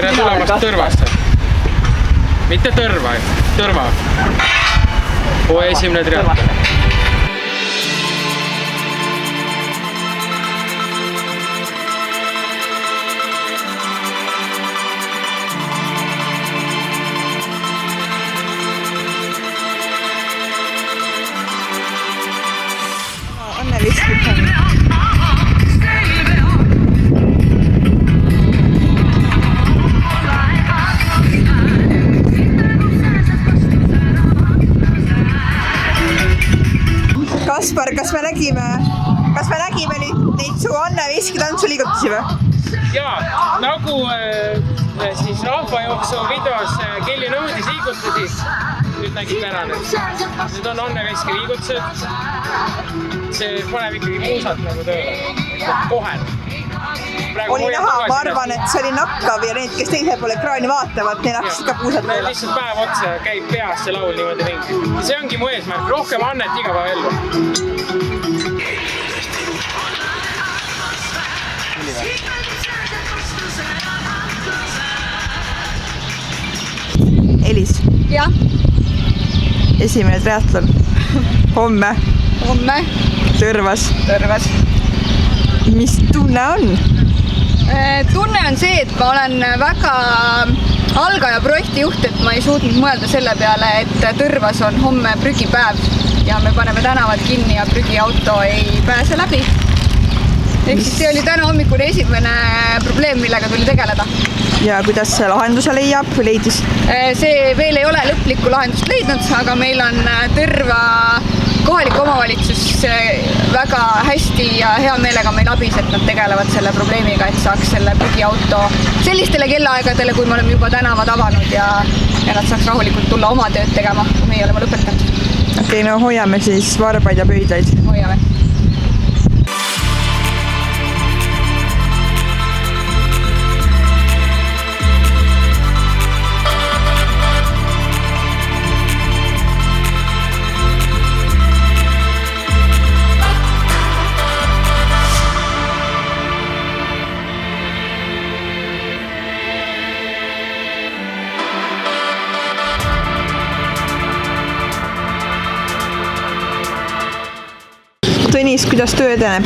tere tulemast Tõrvasse. Mitte Tõrva, Tõrva. Esimene triatlon. Anne viskib. Kaspar, kas me nägime neid su Anne Viski tantsuliigutusi või? Jaa, nagu siis rahvajooksu videos Kelly nõudis liigutusi, nüüd nägid ära need. Need on Anne Viski liigutused. See paneb ikkagi muusad nagu tööle. Kohe. Oli näha, ma arvan, et see oli nakkav ja need, kes teisel pool ekraani vaatavad, neil hakkasid ka puusad tööle. Lihtsalt päev otsa käib peast see laul niimoodi ringi. See ongi mu eesmärk, rohkem Annet iga päev ellu. Elis. Jah. Esimene triatlon. Homme. Tõrvas. Mis tunne on? Tunne on see, et ma olen väga algaja projektijuht, et ma ei suutnud mõelda selle peale, et Tõrvas on homme prügipäev ja me paneme tänavad kinni ja prügiauto ei pääse läbi. Ehk siis see oli täna hommikune esimene probleem, millega tuli tegeleda. Ja kuidas see lahenduse leiab või leidis? See veel ei ole lõplikku lahendust leidnud, aga meil on Tõrva kohalik omavalitsus väga hästi ja hea meelega meil abis, et nad tegelevad selle probleemiga, et saaks selle prügiauto sellistele kellaaegadele, kui me oleme juba tänavad avanud ja nad saaks rahulikult tulla oma tööd tegema, kui meie oleme lõpetanud. Okei, no hoiame siis varbaid ja pöidlaid. Hoiame. Tõnis, kuidas töö edeneb?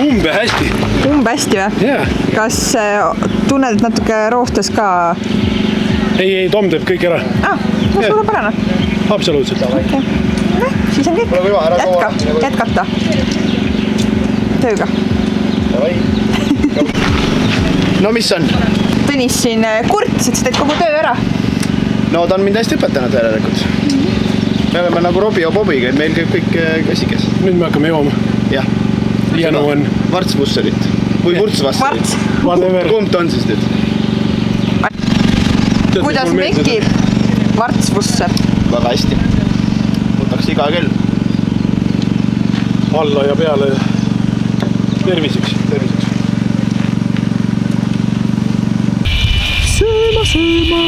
Umbe hästi. Umbe hästi või? Jah. Kas tunned, et natuke roostes ka? Ei, Tom teeb kõik ära. No suurepärane. Absoluutselt. Okay. Siis on kõik. Jätkata. Tööga. No mis on? Tõnis siin kurts, et sa teed kogu töö ära. No ta on mind hästi õpetanud järelikult. Me oleme nagu Robbie ja Bobby, meil käib kõik käsikes. Nüüd me hakkame jooma. Jah. Janu on. Vartsvusserit. Või vurtsvasserit. Kumb ta on siis nüüd? Kuidas mekib vartsvusser? Väga hästi. Võtaks iga kell. Alla ja peale. Terviseks. Sööma.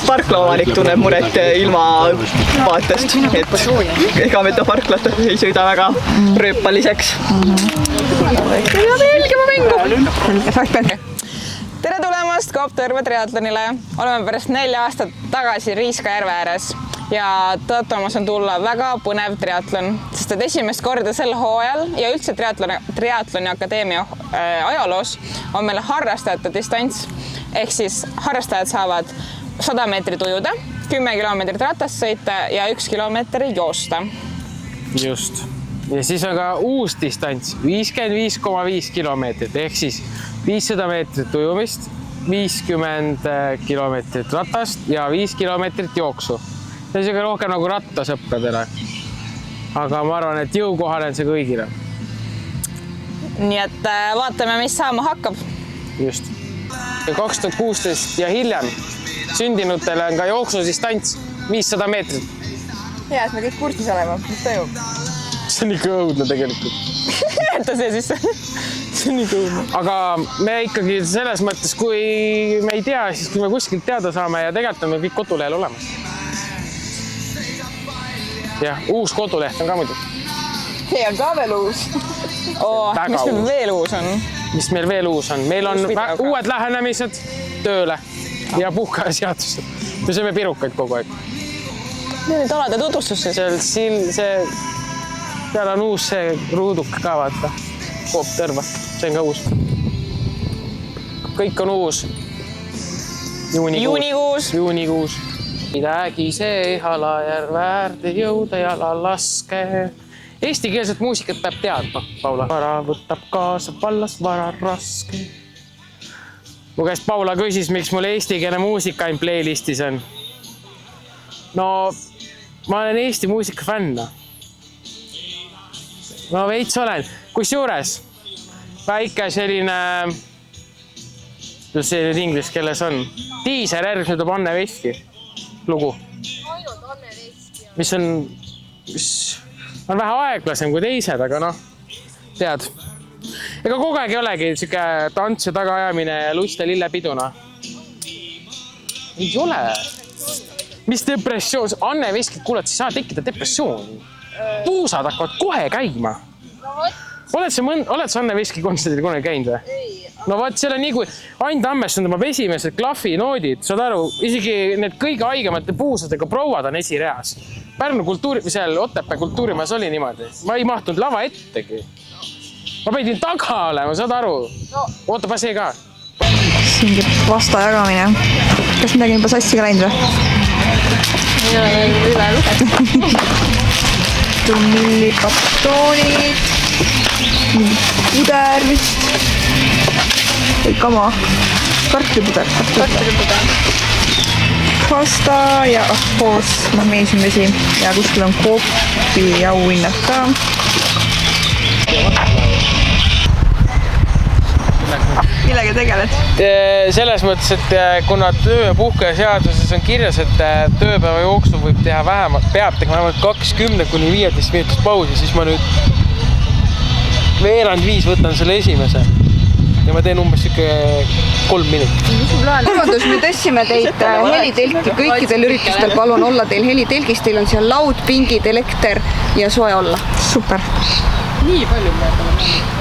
Parklaomanik tunneb muret ilma vaatest, et ega me ta parklat ei sõida väga rööpaliseks. Ja meelgema mängu! Tere tulemast Coop Tõrva triatlonile! Oleme pärast 4 aastat tagasi Riiska järve ääres ja tõotamas on tulla väga põnev triatlon, sest et esimest korda sel hooajal ja üldse triatloni akadeemia ajaloos on meil harrastajate distants, ehk siis harrastajad saavad 100 meetrit ujuda, 10 kilomeetrit ratast sõita ja 1 kilomeetri joosta. Just. Ja siis on ka uus distants, 55,5 kilomeetrit, ehk siis 500 meetrit ujumist, 50 kilomeetrit ratast ja 5 kilomeetrit jooksu. See on isegi rohkem nagu rattasõpradele. Aga ma arvan, et jõukohane on see kõigile. Nii et vaatame, mis saama hakkab. Just. Ja 2016 ja hiljem sündinutele on ka jooksusdistants 500 meetrit. Hea, et me kõik kursis olema. Mis toimub? See on ikka õudne tegelikult. Jäta see sisse. See on ikka õudne. Aga me ikkagi selles mõttes, kui me ei tea, siis kui me kuskilt teada saame ja tegelikult on meil kõik kodulehel olemas. jah, uus koduleht on ka muidu. See on ka veel uus. Mis meil veel uus on? Mis meil veel uus on? Meil on uued lähenemised tööle ja puhkajaseadused. Me sööme pirukaid kogu aeg. Nüüd alade tutvustusse. Seal on uus see ruuduke ka, vaata. Koop tõrva. See on ka uus. Kõik on uus. Juunikuus. Midagi see halajärv väärde jõuda jala laske. Eestikeelset muusikat peab teadma, Paula. Vara võtab kaasa vallas vara raske. Mu käest Paula küsis, miks mul eestikeelne muusika ainult playlistis on. No, ma olen Eesti muusika fänn. No veits olen. Kusjuures, väike selline, kuidas see nüüd inglise keeles on, Teaser järgmised Anne Veski lugu. Mis on vähe aeglasem kui teised, aga noh, tead. Ega kogu aeg ei olegi siuke tants ja tagaajamine ja lust ja lillepiduna. Ei ole. Mis depressioon? Anne Veski, kuuled, sa ei saa tekkida depressiooni. Puusad hakkavad kohe käima. Oled sa Anne Veski kontserdil kunagi käinud või? No vaat, seal on nii kui Ain Tammest tõmbab esimesed klahvinoodid, saad aru, isegi need kõige haigemate puusadega prouad on esireas. Pärnu seal Otepää kultuurimajas oli niimoodi. Ma ei mahtunud lava ettegi. Ma pidin taga olema, saad aru? Oota, see ka. Siin käib vasta jagamine. Kas midagi juba sassi ka läinud või? Ei ole üle lugetud. Millipatoonid. Puder vist. Või kama. Kartulipuder. Pasta ja ahhoos magneesiumvesi. Ja kuskil on koopi ja auhinnad ka. Millega tegeled? Selles mõttes, et kuna töö- ja puhkajaseaduses on kirjas, et tööpäeva jooksul peab tegema vähemalt 20–15 minutist pausi, siis ma nüüd veerand 5 võtan selle esimese ja ma teen umbes 3 minutit. Vabandus, me tõstsime teid helitelki kõikidel üritustel. Palun olla teil helitelgis. Teil on seal laud, pingid, elekter ja soe olla. Super. Nii palju me oleme.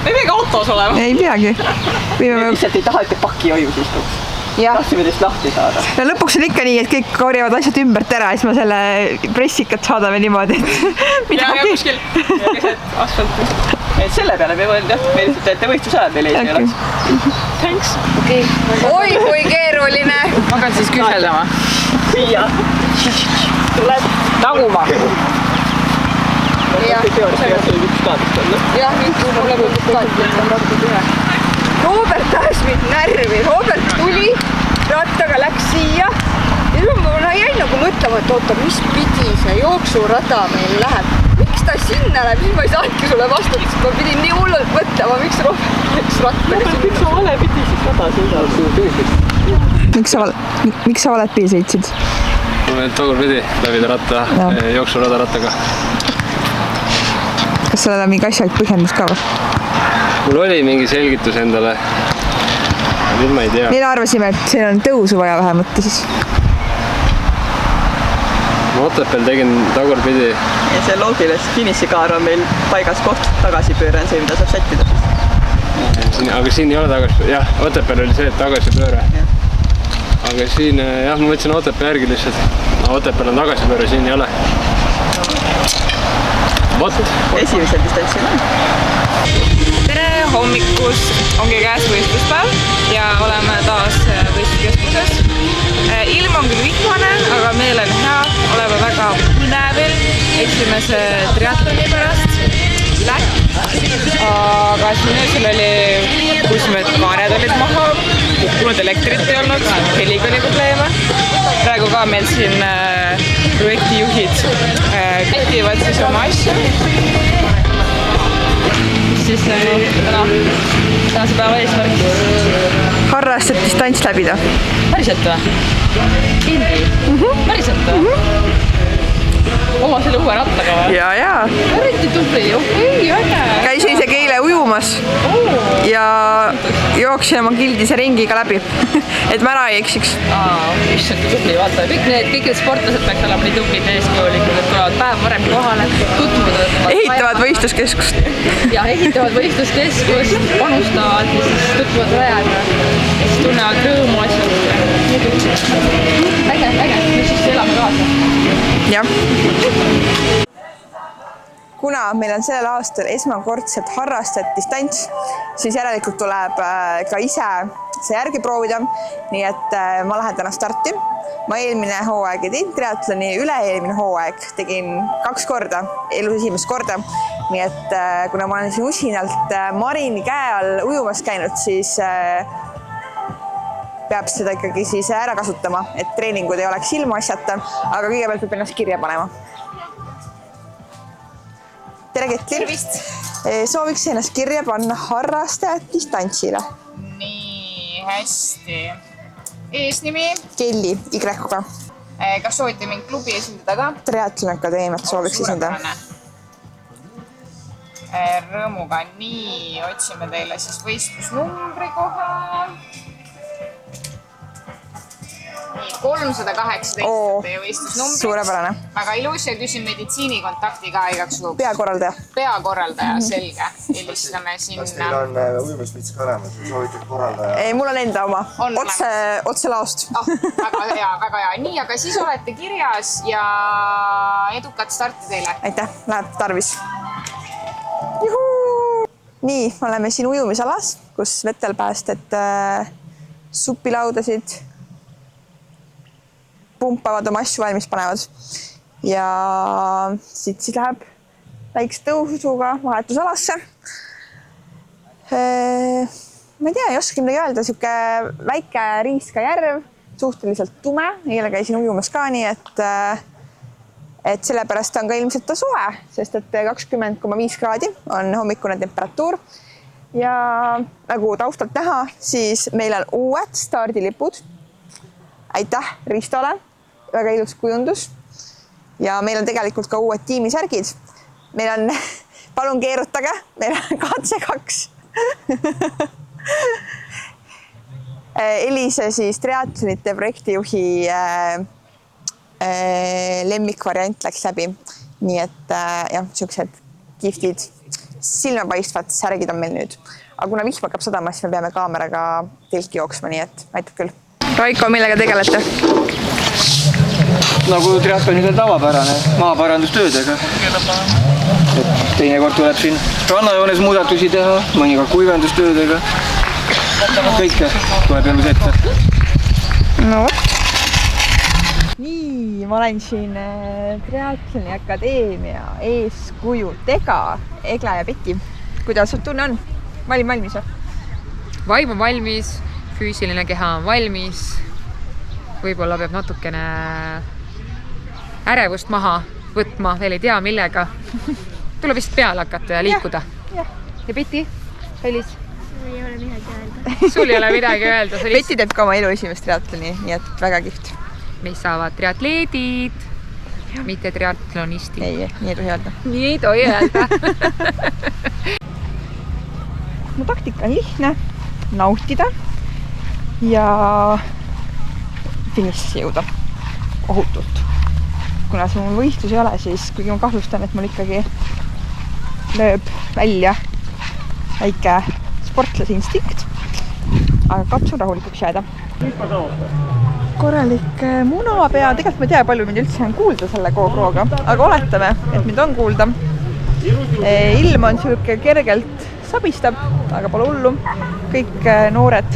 Me ei peagi autos olema. Ei peagi. Lihtsalt ei taha, et te pakihoius istuks. Tahtsime teist lahti saada. Ja lõpuks on ikka nii, et kõik korjavad asjad ümbert ära ja siis me selle pressikat saadame niimoodi, et midagi. Ja kuskil asfalti. Selle peale me võin teha, meil lihtsalt ette võistlus ajal meil ees oleks. Thanks. Oi, kui keeruline. Ma pean siis küseldama. Siia. Tuleb taguma. Jah, nüüd tuleb Robert tahes mind närvi. Robert tuli, rattaga läks siia. Ja ma jäin nagu mõtlema, et oota, mis pidi see jooksurada meil läheb. Miks ta sinna läheb? Siis ma ei saadki sulle vastata, sest ma pidin nii hullult mõtlema, miks Robert läks rattaga sinna. Miks sa vale pidi siis rada sõidad? Miks sa valet pidi sõitsid? Ma olen tagurpidi läbida ratta, jooksurada rattaga. Kas sellel on mingi asjalik põhjendus ka või? Mul oli mingi selgitus endale. Nüüd ma ei tea. Meil arvasime, et siin on tõusu vaja vähemalt siis. Ma Otepääl tegin tagurpidi. Ja see loogiline finisikaar on meil paigas koht. Tagasipööre on see, mida saab sättida. Aga siin ei ole tagasipööre. Jah, Otepääl oli see, et tagasipööre. Aga siin, jah, ma võtsin Otepää järgi lihtsalt. Otepääl on tagasipööre, siin ei ole. Esimesel distantsil on. Tere hommikust, ongi käes võistluspäev ja oleme taas võistluskeskuses. Ilm on küll vihmane, aga meil on hea, oleme väga põnevil esimese triatloni pärast. Aga siin öösel oli, kus me kaaned olid maha, kukkunud elektrit ei olnud, heliga oli probleeme. Praegu ka meil siin projektijuhid kätivad siis oma asju. Siis tänase päeva eesmärk. Harrastad distants läbida. Päriselt või? Kindli? Päriselt või? Oma selle uue rattaga või? Ja. Eriti tubli, okei, äge. Käisin isegi eile ujumas ja jooksin oma gildise ringiga läbi, et ma ära ei eksiks. Issand, tubli, vaata. Kõik need spordlased peaks olema nii tublid ja eeskujulikud, et tulevad päev varem kohale, tutvuvad. Ehitavad võistluskeskust. Ja ehitavad võistluskeskust, panustavad ja siis tutvuvad rajadega. Ja siis tunnevad rõõmu asjad. Äge, me siis elame kaasa. Jah. Kuna meil on sellel aastal esmakordselt harrastajad distants, siis järelikult tuleb ka ise see järgi proovida. Nii et ma lähen täna starti. Ma eelmine hooaeg ei teinud triatloni, üle-eelmine hooaeg tegin 2 korda, elus esimest korda. Nii et kuna ma olen siin usinalt Marini käe all ujumas käinud, siis peab seda ikkagi siis ära kasutama, et treeningud ei oleks ilmaasjata, aga kõigepealt peab ennast kirja panema. Tere Ketli! Tervist! Sooviks ennast kirja panna harrastajad distantsile. Nii, hästi. Eesnimi? Kelli, Y-ga. Kas soovite mind klubi esindada ka? Triatloni akadeemiat sooviks esindada. Rõõmuga. Nii, otsime teile siis võistlusnumbri koha. Nii, 318 teie võistlusnumbrid. Suurepärane. Väga ilus ja küsin meditsiinikontakti ka igaks juhuks. Peakorraldaja. Peakorraldaja, selge. Helistame sinna. Kas teil on ujumisvits ka olemas või soovitate korraldaja? Ei, mul on enda oma. Otse laost. Väga hea, väga hea. Nii, aga siis olete kirjas ja edukat starti teile. Aitäh, läheb tarvis. Juhuu! Nii, oleme siin ujumisalas, kus vetelpäästed supilaudasid pumpavad oma asju valmis panevad. Ja siit siis läheb väikse tõusuga vahetusalasse. Ma ei tea, ei oska midagi öelda, siuke väike Riiska järv, suhteliselt tume. Eile käisin ujumas ka nii, et sellepärast on ka ilmselt ta suve, sest et 20,5 kraadi on hommikune temperatuur. Ja nagu taustalt näha, siis meil on uued stardilipud. Aitäh Ristole, väga ilus kujundus. Ja meil on tegelikult ka uued tiimisärgid. Meil on, palun keerutage, meil on katse 2. Elise siis triatlonite projektijuhi lemmikvariant läks läbi. Nii et jah, siuksed kiftid, silmapaistvad särgid on meil nüüd. Aga kuna vihm hakkab sadama, siis me peame kaameraga telki jooksma, nii et aitab küll. Raiko, millega tegelete? Nagu triatlonidel tavapärane, maaparandustöödega. Teinekord tuleb siin rannajoones muudatusi teha, mõnikord kuivendustöödega. Kõike tuleb elus ette. No. Nii, ma olen siin Triatloni Akadeemia eeskujudega Egla ja Peti. Kuidas tunne on? Vaim valmis või? Vaim on valmis. Füüsiline keha on valmis, võib-olla peab natukene ärevust maha võtma, veel ei tea millega. Tuleb vist peale hakata ja liikuda. Ja Peti, Elis? Sul ei ole midagi öelda. Sul ei ole midagi öelda. Peti teeb ka oma elu esimest triatloni, nii et väga kihvt. Meist saavad triatleedid, mitte triatlonistid. Ei, nii ei tohi öelda. Nii ei tohi öelda. Mu taktika on lihtne, nautida ja finišisse jõuda ohutult. Kuna see mul võistlus ei ole, siis kuigi ma kahtlustan, et mul ikkagi lööb välja väike sportlase instinkt, aga katsun rahulikuks jääda. Korralik munapea, tegelikult ma ei tea, palju mind üldse on kuulda selle GoProga, aga oletame, et mind on kuulda. Ilm on siuke kergelt sabistab, aga pole hullu. Kõik noored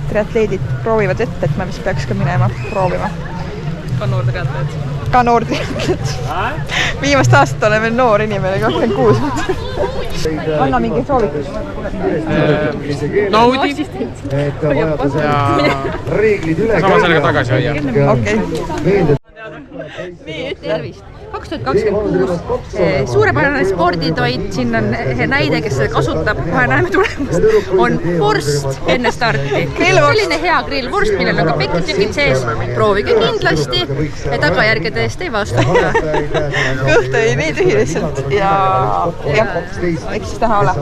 triatleedid proovivad ette, et ma vist peaks ka minema proovima. Ka noor triatleed? Ka noor triatleed. Viimast aastat olen veel noor inimene, 26. Anna mingi soovitus. Naudi. Sama sellega tagasi hoia. Okei. Tervist! 2026 suurepärane sporditoit, siin on näide, kes seda kasutab, kohe näeme tulemust, on vorst enne starti. Selline hea grillvorst, millel on ka pekitükid sees, proovige kindlasti, tagajärgede eest ei vastuta. Kõht oli nii tühi lihtsalt ja eks siis näha ole,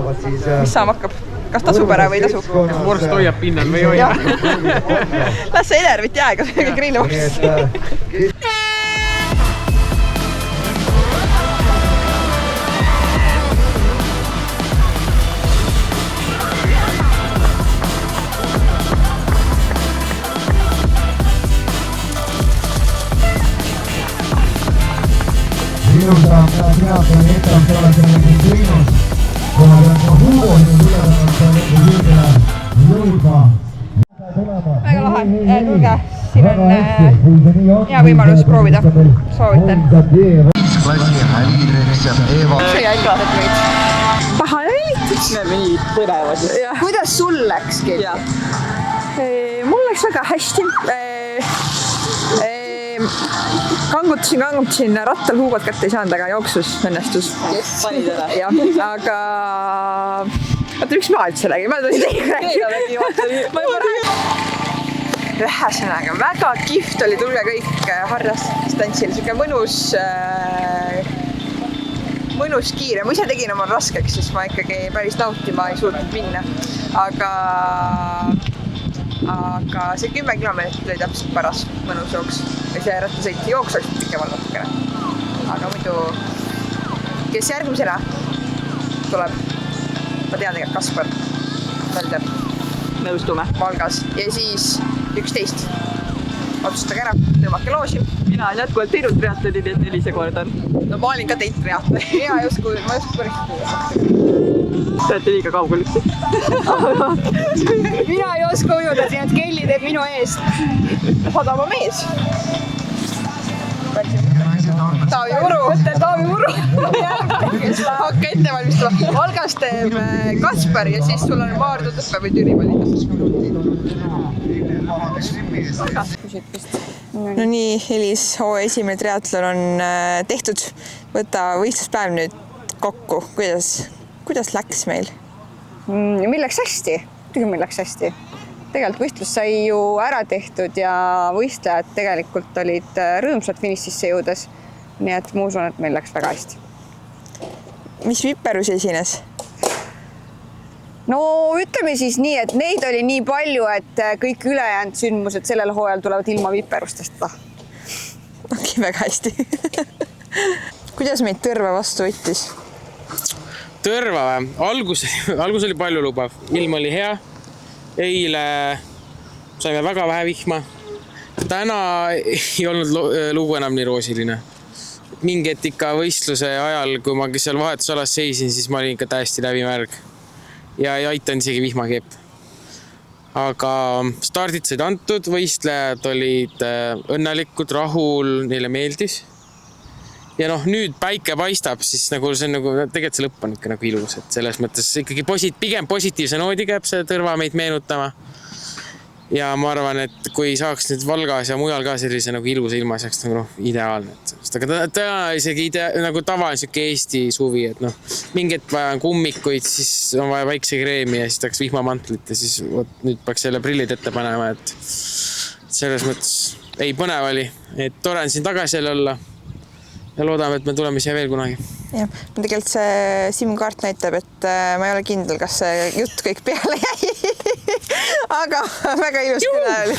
mis saama hakkab. Kas tasub ära või ei tasu? Vorst hoiab pinnal või ei hoia? Las see Enervit jääga, grillvorst. Väga lahe, tulge, siin on hea võimalus proovida, soovitan. See jälgivad meid. Paha jälitud. Nii põnevad. Kuidas sul läkski? Mul läks väga hästi. Kangutasin, rattal huugad kätte ei saanud, aga jooksus õnnestus. Panid ära. Jah, aga... Oota, miks ma üldse räägin? Ma tasin teiega räägin. Ühesõnaga, väga kihvt oli, tulge kõik harrastantsil. Siuke mõnus kiire. Ma ise tegin omal raskeks, sest ma ikkagi päris nautima ei suutnud minna. Aga see 10 kilomeetrit oli täpselt paras mõnus jooks. Ja see rattasõit jooks oleks pikemalt natukene. Aga muidu, kes järgmisena tuleb? Ma tean tegelikult Kaspar Mölder. Nõustume. Valgas. Ja siis 11. Otsustage ära, tõmmake loosi. Mina olen jätkuvalt teinud triatloni, nii et 4 korda. No ma olin ka teinud triatloni. Mina ei oska päris. Te olete liiga kaugel üksi. Mina ei oska ujuda, siin et Kelly teeb minu eest. Sadama mees. Taavi Uru. Hakka ette valmistama. Valgas teeb Kaspar ja siis sul on Maardu Tõppe või Türi valida. No nii, Elis, hooaja esimene triatlon on tehtud. Võta võistluspäev nüüd kokku. Kuidas läks meil? Meil läks hästi. Meil läks hästi. Tegelikult võistlus sai ju ära tehtud ja võistlejad tegelikult olid rõõmsad finišisse jõudes. Nii et ma usun, et meil läks väga hästi. Mis viperus esines? No ütleme siis nii, et neid oli nii palju, et kõik ülejäänud sündmused sellel hooajal tulevad ilma viperustest. Okei, väga hästi. Kuidas meid Tõrva vastu võttis? Tõrva või? Algus oli palju lubav. Ilm oli hea. Eile saime väga vähe vihma. Täna ei olnud lugu enam nii roosiline. Mingi etika võistluse ajal, kui ma seal vahetusalas seisin, siis ma olin ikka täiesti läbimärg. Ja ei aitanud isegi vihmakepp. Aga stardid said antud, võistlejad olid õnnelikud, rahul, neile meeldis. Ja nüüd päike paistab, siis see on tegelikult see lõpp on ikka ilus. Selles mõttes ikkagi pigem positiivse noodi käib see Tõrva meid meenutama. Ja ma arvan, et kui saaks nüüd Valgas ja mujal ka sellise ilusa ilma, see oleks ideaalne. Aga täna isegi tavaline siuke Eesti suvi, et mingi hetk vaja on kummikuid, siis on vaja päiksekreemi ja siis tahaks vihmamantlit ja siis nüüd peaks selle prillid ette panema. Selles mõttes ei põnev oli, et tore on siin tagasi olla ja loodame, et me tuleme siia veel kunagi. Jah, tegelikult see SIM-kaart näitab, et ma ei ole kindel, kas see jutt kõik peale jäi. Aga väga ilus küla oli.